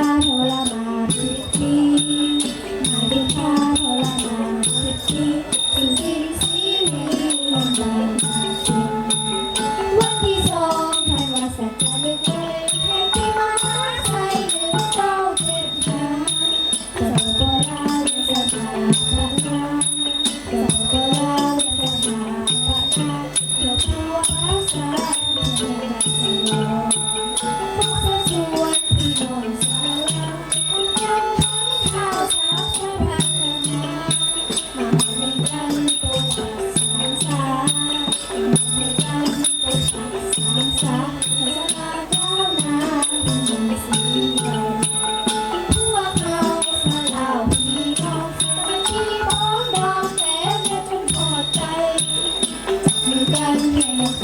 โทรมาพิธีนาฬิกาโทรมาพิธีสิ่งที่สีมีลมบานวันที่สองธันวาคมจะไม่เคยให้ที่มาใส่หนึ่งเก้าเจ็ดห้าเจ้าโบราณสถาบันเจ้าโบราณสถาบันเจ้าผู้อาสาเจ้าสโลพวกเธอชวนพี่น้องสาวยังข้าวสาวชาวบ้านนามาในกันตัวจักสามสาในกันตัวจักสามสาภาษาข้าวนาเป็นสีแดงพวกเราสลาวพี่น้องสมัยที่บ้องดองแต่เรียกจนพอใจจับมือกันให้